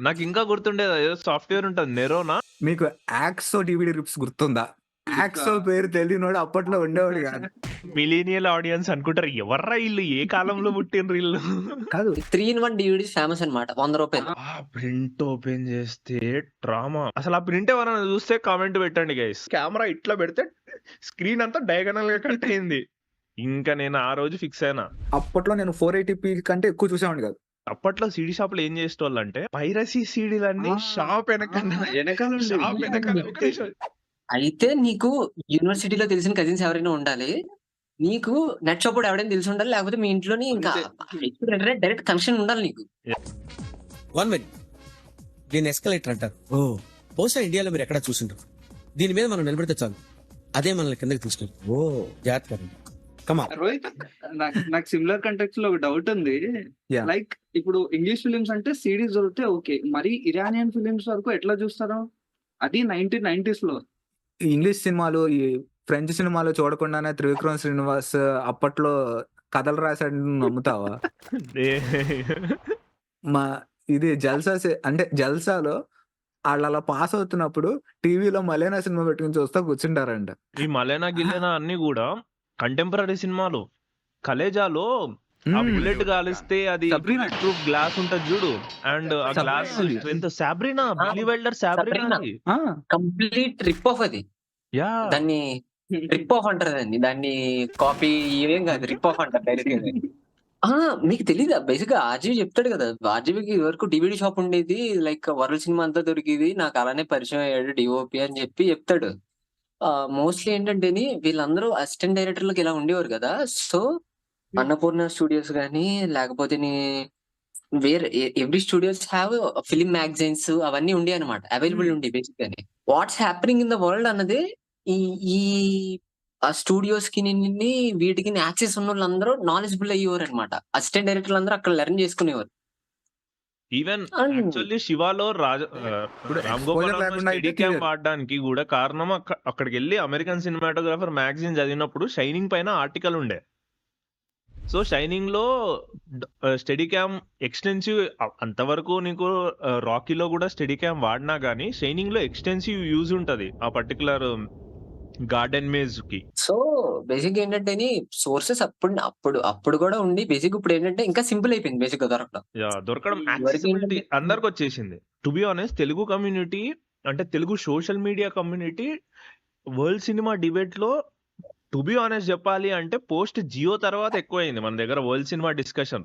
నాకు ఇంకా గుర్తుండేది ఏదో సాఫ్ట్వేర్ ఉంటుంది నెరోనా. మీకు యాక్సో డివిడి రిప్స్ గుర్తుందా? యాక్సో పేరు తెలియనోడు అప్పట్లో ఉండేవాడు కాదు. మిలీనియల్ ఆడియన్స్ అనుకుంటారు ఎవర్రా వీళ్ళు, ఏ కాలంలో పుట్టినరు వీళ్ళు. కాదు 3-in-1 డివిడీస్ ఫేమస్ అనమాట. ₹100. ఆ ప్రింట్ ఓపెన్ చేస్తే డ్రామా. అసలు ఆ ప్రింట్ ఎవరైనా చూస్తే కామెంట్ పెట్టండి గైస్. కెమెరా ఇట్లా పెడితే స్క్రీన్ అంతా డయాగనల్ గా కట్ అయింది. ఇంకా నేను ఆ రోజు ఫిక్స్ అయినా. అప్పట్లో నేను 480p కంటే ఎక్కువ చూసేవాడిని కాదు. అప్పట్లో సీడీ షాపులు ఏం చేసేటోళ్ళు అంటే పైరసీ సీడీలన్నీ షాప్ వెనకాల షాప్ వెనకాల పెట్టేసేవాళ్ళు. అయితే నీకు యూనివర్సిటీలో తెలిసిన కజిన్స్ ఎవరైనా ఉండాలి. నీకు నెట్ షాప్ ఎవరైనా తెలిసి ఉండాలి. లేకపోతే మీ ఇంట్లోని ఇంకా డైరెక్ట్ కనెక్షన్ ఉండాలి నీకు. 1 మినిట్. దీన్ని ఎస్కలేటర్ అంటారు. ఓ బహుశా ఇండియాలో మీరు ఎక్కడ చూసింటారు. దీని మీద మనం నిలబడితే చాలు, అదే మనల్ని కిందకి తీసుకెళ్ళి. ఓ జాగ్రత్త. కమా రోహిత్, నాకు సిమిలర్ కంటెక్స్ట్ లో ఒక డౌట్ ఉంది. Yeah. లైక్ ఇప్పుడు ఇంగ్లీష్ ఫిలిమ్స్ అంటే సిడీస్ దొరికితే ఓకే, మరి ఇరానియన్ ఫిలిమ్స్ వరకు ఎట్లా చూస్తారు? అది 1990s లో. ఈ ఇంగ్లీష్ సినిమాలు, ఈ ఫ్రెంచ్ సినిమాలు చూడకుండానే త్రివిక్రమ్ శ్రీనివాస్ అప్పట్లో కథలు రాశాడు, నువ్వు నమ్ముతావా? మా ఇది అంటే జల్సాలో వాళ్ళు అలా పాస్ అవుతున్నప్పుడు టీవీలో మలేనా సినిమా పెట్టుకుని చూస్తా కూర్చుంటారంట. ఈ మలేనా గిలేనా అన్ని కూడా కంటెంపరీ సినిమాలు. కలేజాలో ఆ బుల్లెట్ కాలిస్తే అది Sabrina. ప్రూఫ్ గ్లాస్ ఉంటది చూడు, అండ్ ఆ Sabrina గ్లాస్ అది. Strength. Sabrina, Billy Wilder Sabrina Sabrina. అది. ఆ, కంప్లీట్ రిప్ ఆఫ్ అది. యా దాన్ని రిప్ ఆఫ్ అంటారు. దాన్ని కాపీ ఏం కాదు, రిప్ ఆఫ్ అంటారు డైరెక్ట్. మీకు తెలీదా? బేసిక్ గా ఆర్జీవి చెప్తాడు కదా. ఆర్జీవికి వరకు డివిడి షాప్ ఉండేది, లైక్ వరల్డ్ సినిమా అంతా దొరికేది, నాకు అలానే పరిచయం అయ్యాడు డిఓపి అని చెప్పి చెప్తాడు. మోస్ట్లీ ఏంటంటే వీళ్ళందరూ అసిస్టెంట్ డైరెక్టర్లకు ఇలా ఉండేవారు కదా. సో అన్నపూర్ణ స్టూడియోస్ గానీ, లేకపోతే వేరే every studios have film magazines అవన్నీ ఉండే అనమాట, అవైలబుల్ ఉండే బేసిక్ గానీ. What's happening in the world అన్నది ఈ ఈ ఆ స్టూడియోస్ కి వీటికి యాక్సెస్ ఉన్న వాళ్ళందరూ నాలెడ్జబుల్ అయ్యేవారు అనమాట. అసిస్టెంట్ డైరెక్టర్లు అందరూ అక్కడ లెర్న్ చేసుకునేవారు. ఈవెన్ And- యాక్చువల్లీ శివాలో ఇప్పుడు రామ్ exposure గోపాల్ లేకుండా అయితే స్టడీ క్యామ్ clear. వాడడానికి కూడా కారణం అక్కడికి వెళ్ళి అమెరికన్ సినిమాటోగ్రాఫర్ మ్యాగజైన్ చదివినప్పుడు షైనింగ్ పైన ఆర్టికల్ ఉండే. సో షైనింగ్ లో స్టడీ క్యామ్ ఎక్స్టెన్సివ్, అంతవరకు నీకు రాకీలో కూడా స్టడీ క్యామ్ వాడినా గానీ షైనింగ్ లో ఎక్స్టెన్సివ్ యూజ్ ఉంటది ఆ పర్టికులర్ గార్డెన్ మేజ్ కి. సో బేసిక్ ఏంటంటే సోర్సెస్ అప్పుడు కూడా ఉండి, బేసిక్ ఇప్పుడు ఏంటంటే ఇంకా సింపుల్ అయిపోయింది బేసిక్ గా దొరకడం. దొరకడం వరకు యాక్సెసిబిలిటీ ఏంటంటే- అందరికి వచ్చేసింది. To be honest, Telugu community అంటే Telugu social media community world cinema debate లో టు బి ఆనెస్ట్ చెప్పాలి అంటే పోస్ట్ జియో తర్వాత ఎక్కువైంది మన దగ్గర వరల్డ్ సినిమా డిస్కషన్.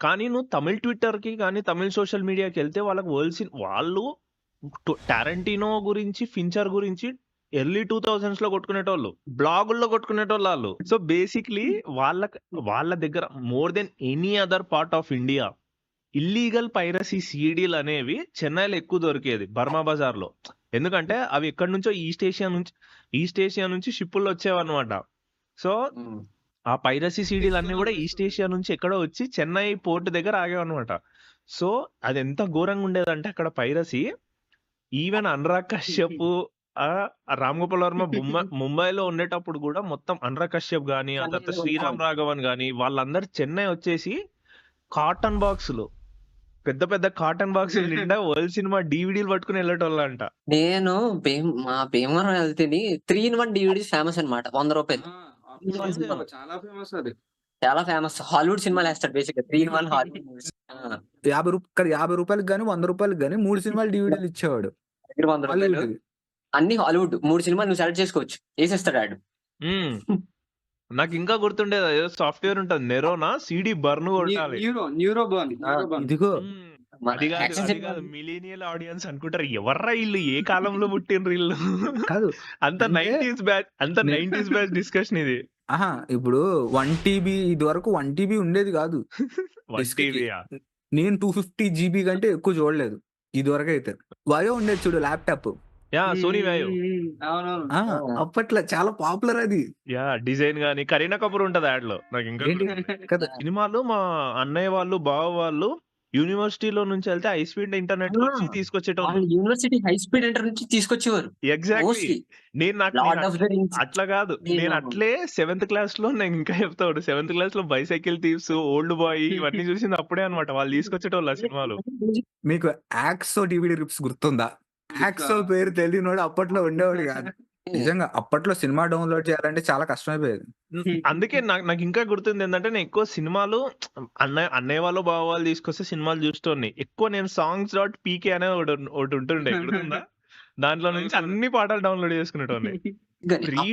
కానీ నువ్వు తమిళ్ ట్విట్టర్ కి కానీ తమిళ్ సోషల్ మీడియాకి వెళ్తే వాళ్ళకి వాళ్ళు టారెంటినో గురించి, ఫించర్ గురించి ఎర్లీ 2000s లో కొట్టుకునేటోళ్ళు, బ్లాగుల్లో కొట్టుకునేటోళ్ళు వాళ్ళు. సో బేసిక్లీ వాళ్ళ దగ్గర more than any other part of India illegal piracy సీడీలు అనేవి చెన్నైలో ఎక్కువ దొరికేది, బర్మా బజార్ లో. ఎందుకంటే అవి ఎక్కడి నుంచో ఈస్ట్ ఏషియా నుంచి షిప్పుల్లో వచ్చేవన్నమాట. సో ఆ పైరసీ సీడీలు అన్ని కూడా ఈస్ట్ ఏషియా నుంచి ఎక్కడో వచ్చి చెన్నై పోర్ట్ దగ్గర ఆగేవన్నమాట. సో అది ఎంత ఘోరంగా ఉండేదంటే అక్కడ పైరసీ. ఈవెన్ అనురాగ్ కశ్యప్, రామ్ గోపాల్ వర్మ ముంబైలో ఉండేటప్పుడు కూడా మొత్తం అనురాగ్ కశ్యప్ గానీ, ఆ తర్వాత శ్రీరామ్ రాఘవన్ గానీ వాళ్ళందరూ చెన్నై వచ్చేసి కాటన్ బాక్సులు, పెద్ద పెద్ద కాటన్ బాక్సులు నిండా వరల్డ్ సినిమా డివిడీలు పట్టుకుని వెళ్ళేటోళ్ళంట. నేను మా భీమవరం వెళ్తే 3-in-1 డివిడీస్ ఫేమస్ అనమాట. ₹100. చాలా ఫేమస్ అది. చాలా ఫేమస్. హాలీవుడ్ సినిమాలు వేస్తాడు బేసిక్ గా. 3-in-1 Hollywood movies. 50 రూపాయలకి కానీ 100 రూపాయలకి కానీ 3 సినిమాలు డివిడీలు ఇచ్చేవాడు. దగ్గర ₹100. హాలీవుడ్. అన్ని హాలీవుడ్ 3 సినిమాలు నువ్వు సెలెక్ట్ చేసుకోవచ్చు, వేసేస్తాడు ఆడు. నాకు ఇంకా గుర్తుండేది ఏదో సాఫ్ట్వేర్ ఉంటుంది నెరోనా, సిడి బర్న్ కొట్టాలి. Neuro burn. ఇదిగో అది కాదు మిలీనియల్ ఆడియన్స్ అనుకుంటారు ఎవర్రా వీళ్ళు, ఏ కాలంలో పుట్టినరు వీళ్ళు. కాదు అంత 90s బ్యాచ్ డిస్కషన్ ఇది. ఇప్పుడు 1 TB ఇది వరకు 1 TB ఉండేది కాదు. 1 TV నేను 250 GB కంటే ఎక్కువ చూడలేదు ఇది వరకు. అయితే వయో ఉండేది చూడు, ల్యాప్టాప్. సోనీ వాయో. అవునవును. అప్పట్లో చాలా పాపులర్ అది. డిజైన్ గానీ కరీనా కపూర్ ఉంటది యాడ్ లో. నాకు ఇంకా కదా సినిమాలు మా అన్నయ్య వాళ్ళు, బావ వాళ్ళు యూనివర్సిటీలో నుంచి వెళ్తే హై స్పీడ్ ఇంటర్నెట్ వచ్చి తీసుకొచ్చేటోళ్ళు. వాళ్ళు యూనివర్సిటీ హై స్పీడ్ ఇంటర్ నుంచి తీసుకొచ్చేవారు ఎగ్జాక్ట్లీ. మోస్ట్లీ. నేను లార్డ్ ఆఫ్ ద రింగ్స్ అట్లా కాదు. నేను అట్లే 7th క్లాస్ లో నేను ఇంకా చెప్తాడు 7th క్లాస్ లో బైసైకిల్ థీవ్స్, ఓల్డ్ బాయ్ ఇవన్నీ చూసింది అప్పుడే అన్నమాట. వాళ్ళు తీసుకొచ్చేటోళ్ళు ఆ సినిమాలు. మీకు యాక్సో డివిడి రిప్స్ గుర్తుందా? యాక్సో పేరు తెలియనోడు అప్పట్లో ఉండేవాడు కాదు. నిజంగా అప్పట్లో సినిమా డౌన్లోడ్ చేయాలంటే చాలా కష్టమైపోయేది. అందుకే నాకు ఇంకా గుర్తుంది ఏంటంటే, నేను ఎక్కువ సినిమాలు అన్నయ్య వాళ్ళు బావ వాళ్ళు తీసుకొస్తే సినిమాలు చూస్తోని ఎక్కువ నేను సాంగ్స్ డాట్ పీకే అనే ఒకటి ఉంటుండే గుర్తుందా? దాంట్లో నుంచి అన్ని పాటలు డౌన్లోడ్ చేసుకునేటోని. ప్రీ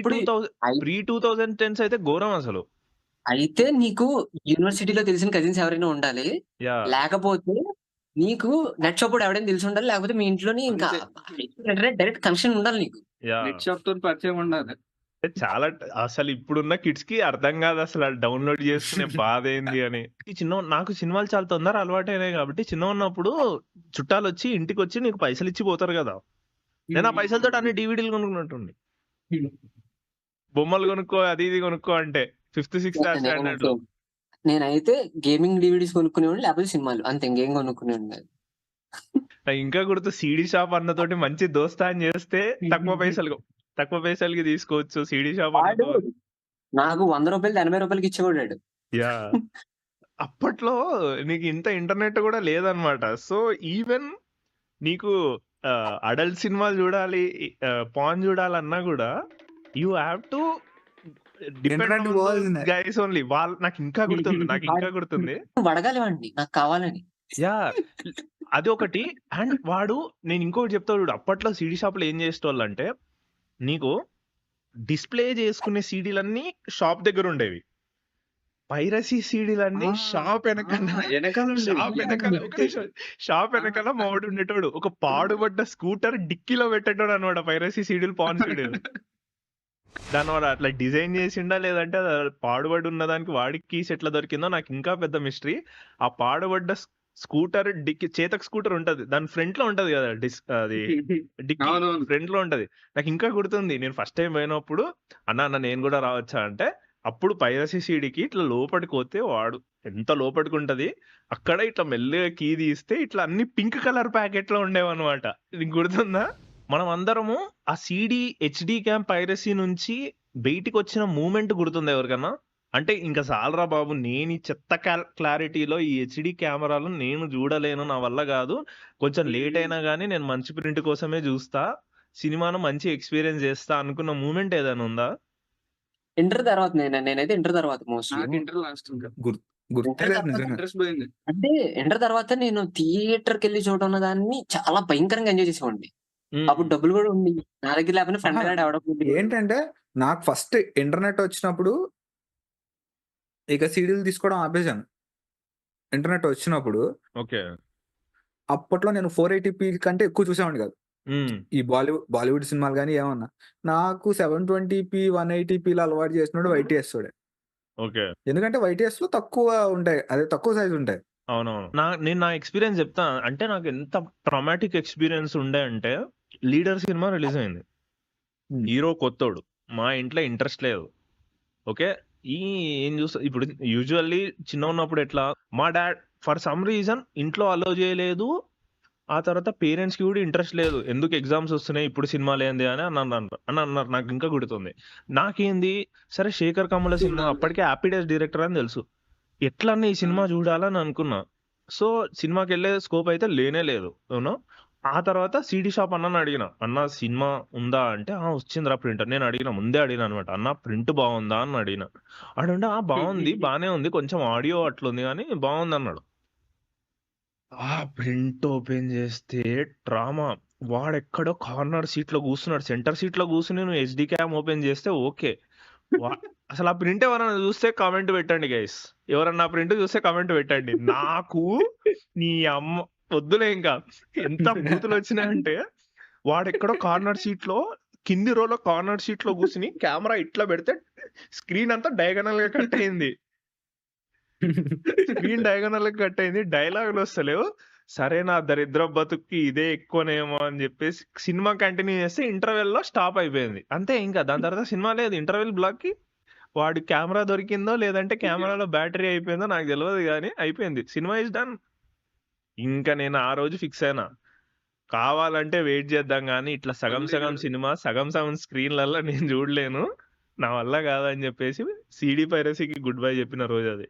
2010s అయితే ఘోరం అసలు. అయితే నీకు యూనివర్సిటీలో తెలిసిన కజిన్స్ ఎవరైనా ఉండాలి, యా లేకపోతే నీకు నెట్ షాప్ ఎవరైనా తెలిసి ఉండాలి, లేకపోతే మీ ఇంట్లోని ఇంకా డైరెక్ట్ కనెక్షన్ ఉండాలి నీకు. యా నెట్ షాప్ తో పరిచయం ఉండాలి. చాలా అసలు ఇప్పుడున్న కిడ్స్ కి అర్థం కాదు అసలు డౌన్లోడ్ చేసుకునే బాధ ఏంది అని. నాకు సినిమాలు చాలా తొందర అలవాటైనాయి కాబట్టి చిన్న ఉన్నప్పుడు చుట్టాలు వచ్చి ఇంటికి వచ్చి నీకు పైసలు ఇచ్చి పోతారు కదా. నేను ఆ పైసలతో అన్ని డివిడీలు కొనుక్కున్నట్టుండి. బొమ్మలు కొనుక్కో అది ఇది కొనుక్కో అంటే 5th 6th క్లాస్ స్టాండర్డ్ లో. నేనైతే గేమింగ్ డివిడీస్ కొనుక్కునేవాడిని, లేకపోతే సినిమాలు, అంతే, ఇంకేం కొనుక్కునేవాడిని కాదు. నాకు ఇంకా గుర్తు సీడీ షాప్ అన్నతోటి మంచి దోస్తాన్ చేస్తే తక్కువ పైసలకి తీసుకోవచ్చు సీడీ షాప్ వాడు అన్నతో. నాకు 100 రూపాయలు 80 రూపాయలకి ఇచ్చేవాడు. యా అప్పట్లో నీకు ఇంత ఇంటర్నెట్ కూడా లేదనమాట. సో ఈవెన్ నీకు అడల్ట్ సినిమాలు చూడాలి, పాన్ చూడాలన్నా కూడా యూ హ్యావ్ టు Internet పోవాల్సిందే. Guys only. వాళ్ళు నాకు ఇంకా గుర్తుంది. నువ్వు అడగాలి వాడిని నాకు కావాలని. యా అది ఒకటి. అండ్ వాడు నేను ఇంకొకటి చెప్తాడు చూడు, అప్పట్లో సీడీ షాప్ లో ఏం చేసేటోళ్ళు అంటే, నీకు డిస్ప్లే చేసుకునే సీడీలన్నీ షాప్ దగ్గర ఉండేవి, పైరసీ సీడీలన్నీ షాప్ షాప్ వెనకాల మావాడు ఉండేటోడు. ఒక పాడుబడ్డ స్కూటర్ డిక్కీలో పెట్టేటోడు అనమాట పైరసీ సీడీలు, పాన్ సీడీలు. దాని వాడు అట్లా డిజైన్ చేసిండా లేదంటే అది పాడుబడి ఉన్నదానికి వాడికి కీస్ ఎట్లా దొరికిందో నాకు ఇంకా పెద్ద మిస్టరీ. ఆ పాడుబడ్డ స్కూటర్ డిక్కీ, చేతక్ స్కూటర్ ఉంటది, దాని ఫ్రంట్ లో ఉంటది కదా అది డిక్కీ ఫ్రంట్ లో ఉంటది. నాకు ఇంకా గుర్తుంది, నేను ఫస్ట్ టైం పోయినప్పుడు అన్న నేను కూడా రావచ్చా అంటే, అప్పుడు పైరసీ సీడీకి ఇట్లా లోపలికి పోతే వాడు ఎంత లోపలికి ఉంటది, అక్కడ ఇట్లా మెల్లగా కీ తీస్తే ఇట్లా అన్ని పింక్ కలర్ ప్యాకెట్ లో ఉండేవన్నమాట. నీకు గుర్తుందా? మనం అందరము ఆ సీడీ హెచ్డి క్యామ్ పైరసీ నుంచి బయటికి వచ్చిన మూమెంట్ గుర్తుంది ఎవరికన్నా? అంటే ఇంకా చాలరా బాబు, నేను ఈ చెత్త క్లారిటీలో ఈ హెచ్డి కెమెరాలు నేను చూడలేను, నా వల్ల కాదు, కొంచెం లేట్ అయినా కానీ నేను మంచి ప్రింట్ కోసమే చూస్తా, సినిమాను మంచి ఎక్స్పీరియన్స్ చేస్తా అనుకున్న మూమెంట్ ఏదైనా ఉందా? ఇంటర్ తర్వాత నేనైతే ఇంటర్ తర్వాత మోస్ట్లీ. నాకు ఇంటర్ లాస్ట్ ఇంకా గుర్తులేదు నిజంగా. ఇంట్రెస్ట్ పోయింది. అంటే ఇంటర్ తర్వాత నేను థియేటర్కి వెళ్ళి చూడడం దాన్ని చాలా భయంకరంగా ఎంజాయ్ చేసేవాడిని. అప్పుడు డబ్బులు కూడా ఉంది నా దగ్గర, లేకపోతే ఫ్రెండ్ గార్డ్ అవడం. ఏంటంటే నాకు ఫస్ట్ ఇంటర్నెట్ వచ్చినప్పుడు ఇక సీడీలు తీసుకోవడం ఆపేసాను. ఇంటర్నెట్ వచ్చినప్పుడు ఓకే, అప్పట్లో నేను 480p కంటే ఎక్కువ చూసేవాడిని కాదు ఈ బాలీవుడ్ సినిమాలు కానీ ఏమన్నా. నాకు 720p 180pలో అలవాటు చేసినాడు YTS వాడే. ఓకే, ఎందుకంటే YTS లో తక్కువ ఉంటాయి, అదే తక్కువ సైజ్ ఉంటాయి. అవునవును. నేను నా ఎక్స్పీరియన్స్ చెప్తా. అంటే నాకు ఎంత ట్రామాటిక్ ఎక్స్పీరియన్స్ ఉండే అంటే, లీడర్ సినిమా రిలీజ్ అయింది, హీరో కొత్తోడు, మా ఇంట్లో ఇంట్రెస్ట్ లేదు. ఓకే, ఏం చూస్తా ఇప్పుడు యూజువల్లీ చిన్న ఉన్నప్పుడు ఎట్లా, మా డాడ్ ఫర్ సమ్ రీజన్ ఇంట్లో అలో చేయలేదు, ఆ తర్వాత పేరెంట్స్ కి కూడా ఇంట్రెస్ట్ లేదు, ఎందుకు ఎగ్జామ్స్ వస్తున్నాయి ఇప్పుడు సినిమాలు ఏంది అని అన్నారు. నాకు ఇంకా గుర్తుంది. నాకేంది, సరే శేఖర్ కమ్ముల సినిమా, అప్పటికే హ్యాపీ డేస్ డైరెక్టర్ అని తెలుసు, ఎట్లన్నా ఈ సినిమా చూడాలని అనుకున్నా. సో సినిమాకి వెళ్ళే స్కోప్ అయితే లేనే లేదు యూనో. ఆ తర్వాత సీడీ షాప్ అన్నని అడిగిన, అన్న సినిమా ఉందా అంటే, వచ్చిందిరా ప్రింటర్. నేను ముందే అడిగిన అనమాట, అన్న ప్రింట్ బాగుందా అని అడిగిన. అడుంటే బాగుంది, బానే ఉంది, కొంచెం ఆడియో అట్లుంది కానీ బాగుంది అన్నాడు. ఆ ప్రింట్ ఓపెన్ చేస్తే డ్రామా, వాడెక్కడో కార్నర్ సీట్ లో కూర్చున్నాడు, సెంటర్ సీట్ లో కూర్చుని నువ్వు హెచ్డి క్యామ్ ఓపెన్ చేస్తే ఓకే. అసలు ఆ ప్రింట్ ఎవరన్నా చూస్తే కామెంట్ పెట్టండి గైస్, ఎవరన్నా ప్రింట్ చూస్తే కామెంట్ పెట్టండి. నాకు నీ అమ్మ వద్దులే ఇంకా, ఎంత బూతులు వచ్చినాయంటే, వాడెక్కడో కార్నర్ సీట్ లో, కింది రోలో కార్నర్ సీట్ లో కూర్చుని కెమెరా ఇట్లా పెడితే స్క్రీన్ అంతా డయాగనల్ గా కట్ అయింది, డైలాగులు వస్తలేవు. సరే నా దరిద్ర బతుక్కి ఇదే ఎక్కువనేమో అని చెప్పేసి సినిమా కంటిన్యూ చేస్తే ఇంటర్వెల్ లో స్టాప్ అయిపోయింది అంతే. ఇంకా దాని తర్వాత సినిమా లేదు. ఇంటర్వెల్ బ్లాక్ కి వాడి కెమెరా దొరికిందో లేదంటే కెమెరాలో బ్యాటరీ అయిపోయిందో నాకు తెలియదు కానీ అయిపోయింది, సినిమా ఇస్ డన్. ఇంకా నేను ఆ రోజు ఫిక్స్ అయినా. కావాలంటే వెయిట్ చేద్దాం గానీ, ఇట్లా సగం సగం సినిమా, సగం సగం స్క్రీన్‌లల్ల నేను చూడలేను. నా వల్ల కాదని చెప్పేసి సీడీ పైరసీకి గుడ్ బై చెప్పిన రోజు అది.